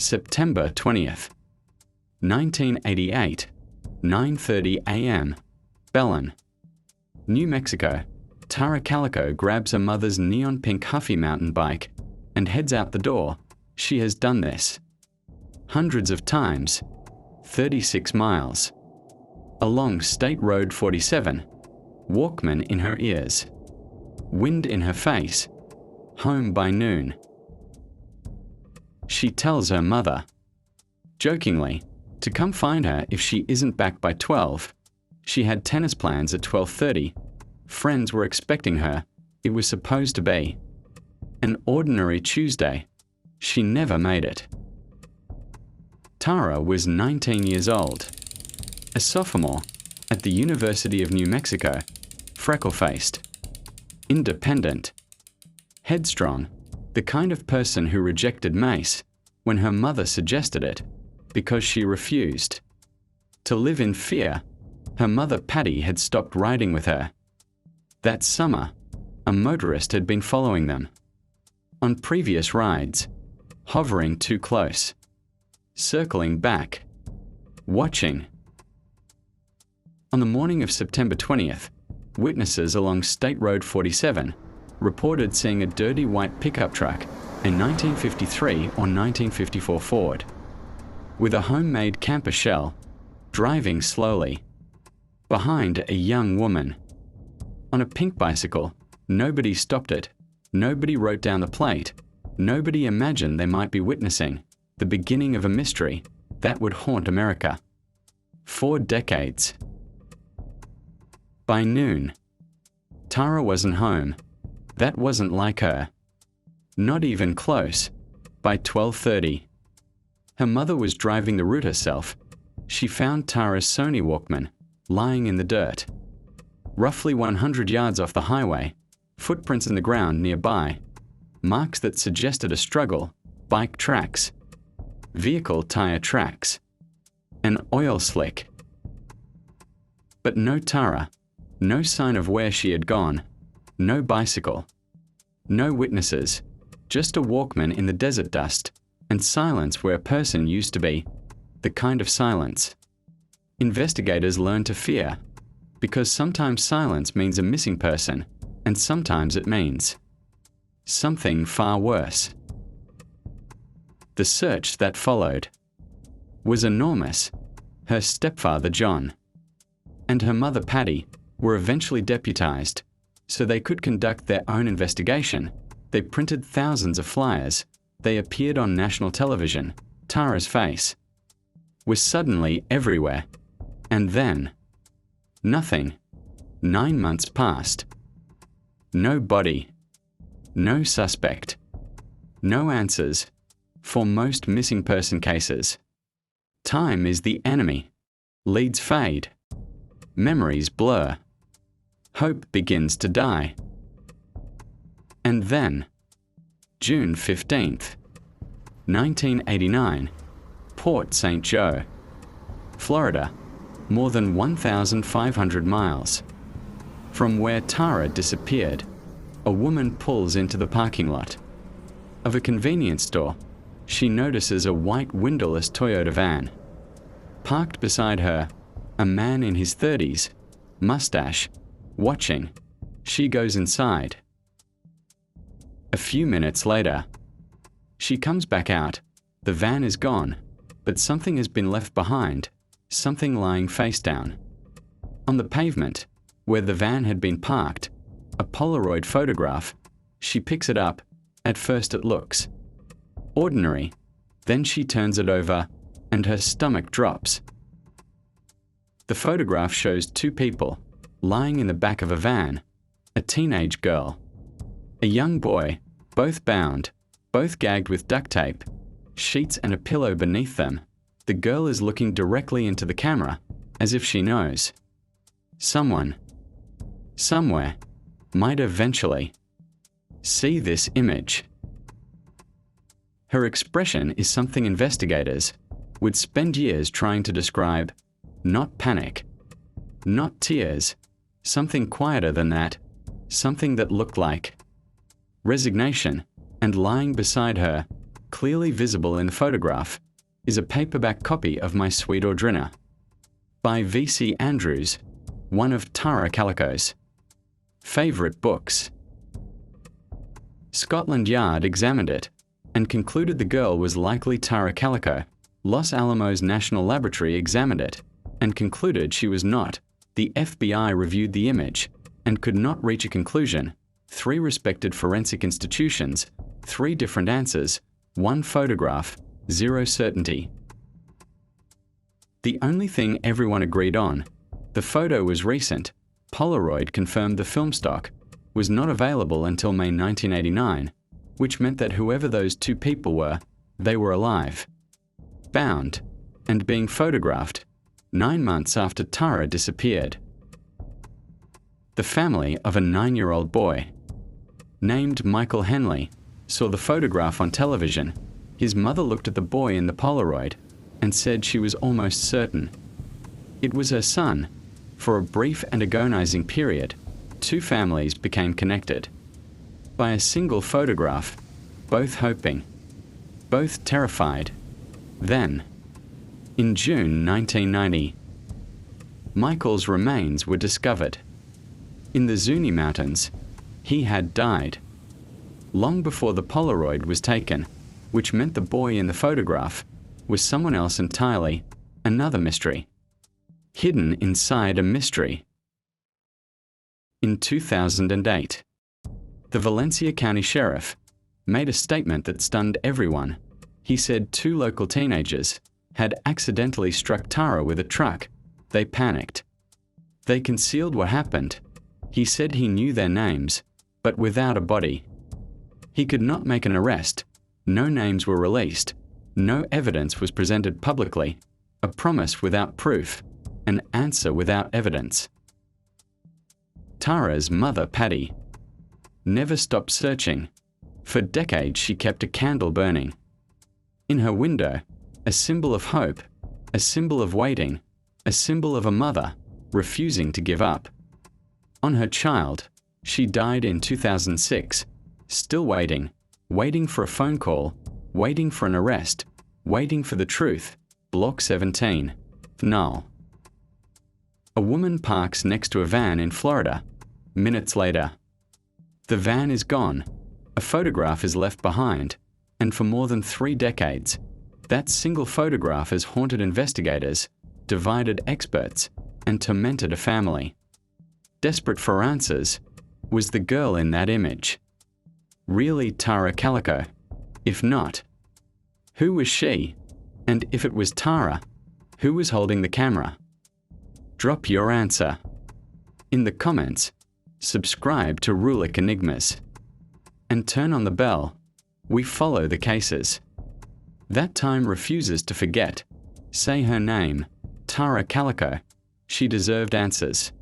September 20th, 1988, 9:30 a.m., Belen, New Mexico. Tara Calico grabs her mother's neon pink Huffy mountain bike and heads out the door. She has done this hundreds of times, 36 miles. Along State Road 47, Walkman in her ears, wind in her face, home by noon. She tells her mother, jokingly, to come find her if she isn't back by 12. She had tennis plans at 12:30. Friends were expecting her. It was supposed to be an ordinary Tuesday. She never made it. Tara was 19 years old, a sophomore at the University of New Mexico, freckle-faced, independent, headstrong, the kind of person who rejected mace when her mother suggested it because she refused. To live in fear, her mother Patty had stopped riding with her. That summer, a motorist had been following them. On previous rides, hovering too close, circling back, watching. On the morning of September 20th, witnesses along State Road 47 reported seeing a dirty white pickup truck, a 1953 or 1954 Ford, with a homemade camper shell, driving slowly. Behind a young woman. On a pink bicycle, nobody stopped it. Nobody wrote down the plate. Nobody imagined they might be witnessing the beginning of a mystery that would haunt America for decades. By noon, Tara wasn't home. That wasn't like her. Not even close. By 12:30, her mother was driving the route herself. She found Tara's Sony Walkman lying in the dirt. Roughly 100 yards off the highway, footprints in the ground nearby, marks that suggested a struggle, bike tracks, vehicle tire tracks, an oil slick. But no Tara, no sign of where she had gone, no bicycle, no witnesses, just a Walkman in the desert dust and silence where a person used to be, the kind of silence investigators learn to fear, because sometimes silence means a missing person, and sometimes it means something far worse. The search that followed was enormous. Her stepfather, John, and her mother, Patty, were eventually deputized so they could conduct their own investigation. They printed thousands of flyers. They appeared on national television. Tara's face was suddenly everywhere. And then, nothing. 9 months passed. No body. No suspect. No answers for most missing person cases. Time is the enemy. Leads fade. Memories blur. Hope begins to die. And then, June 15th, 1989, Port St. Joe, Florida, more than 1,500 miles. From where Tara disappeared, a woman pulls into the parking lot of a convenience store. She notices a white windowless Toyota van. Parked beside her, a man in his 30s, mustache, watching. She goes inside. A few minutes later, she comes back out. The van is gone, but something has been left behind, something lying face down. On the pavement, where the van had been parked, a Polaroid photograph. She picks it up. At first it looks ordinary. Then she turns it over, and her stomach drops. The photograph shows two people lying in the back of a van, a teenage girl, a young boy, both bound, both gagged with duct tape, sheets and a pillow beneath them. The girl is looking directly into the camera, as if she knows. Someone, somewhere, might eventually see this image. Her expression is something investigators would spend years trying to describe. Not panic, not tears, something quieter than that, something that looked like resignation, and lying beside her, clearly visible in the photograph is a paperback copy of My Sweet Audrina by V.C. Andrews, one of Tara Calico's favorite books. Scotland Yard examined it and concluded the girl was likely Tara Calico. Los Alamos National Laboratory examined it and concluded she was not. The FBI reviewed the image and could not reach a conclusion. 3 respected forensic institutions, 3 different answers, 1 photograph, 0 certainty. The only thing everyone agreed on, the photo was recent. Polaroid confirmed the film stock was not available until May 1989, which meant that whoever those 2 people were, they were alive, bound, and being photographed 9 months after Tara disappeared. The family of a 9-year-old boy, named Michael Henley, saw the photograph on television. His mother looked at the boy in the Polaroid and said she was almost certain it was her son. For a brief and agonizing period, 2 families became connected by a single photograph, both hoping, both terrified. Then, in June 1990, Michael's remains were discovered. In the Zuni Mountains, he had died long before the Polaroid was taken, which meant the boy in the photograph was someone else entirely, another mystery, hidden inside a mystery. In 2008, the Valencia County Sheriff made a statement that stunned everyone. He said 2 local teenagers had accidentally struck Tara with a truck. They panicked. They concealed what happened. He said he knew their names, but without a body. He could not make an arrest. No names were released. No evidence was presented publicly. A promise without proof. An answer without evidence. Tara's mother, Patty, never stopped searching. For decades she kept a candle burning. In her window, a symbol of hope, a symbol of waiting, a symbol of a mother refusing to give up. On her child, she died in 2006, still waiting, waiting for a phone call, waiting for an arrest, waiting for the truth. Block 17, Null. A woman parks next to a van in Florida. Minutes later, the van is gone. A photograph is left behind, and for more than 3 decades, that single photograph has haunted investigators, divided experts, and tormented a family. Desperate for answers, was the girl in that image really Tara Calico? If not, who was she? And if it was Tara, who was holding the camera? Drop your answer in the comments, subscribe to Rulik Enigmas, and turn on the bell. We follow the cases. That time refuses to forget. Say her name, Tara Calico. She deserved answers.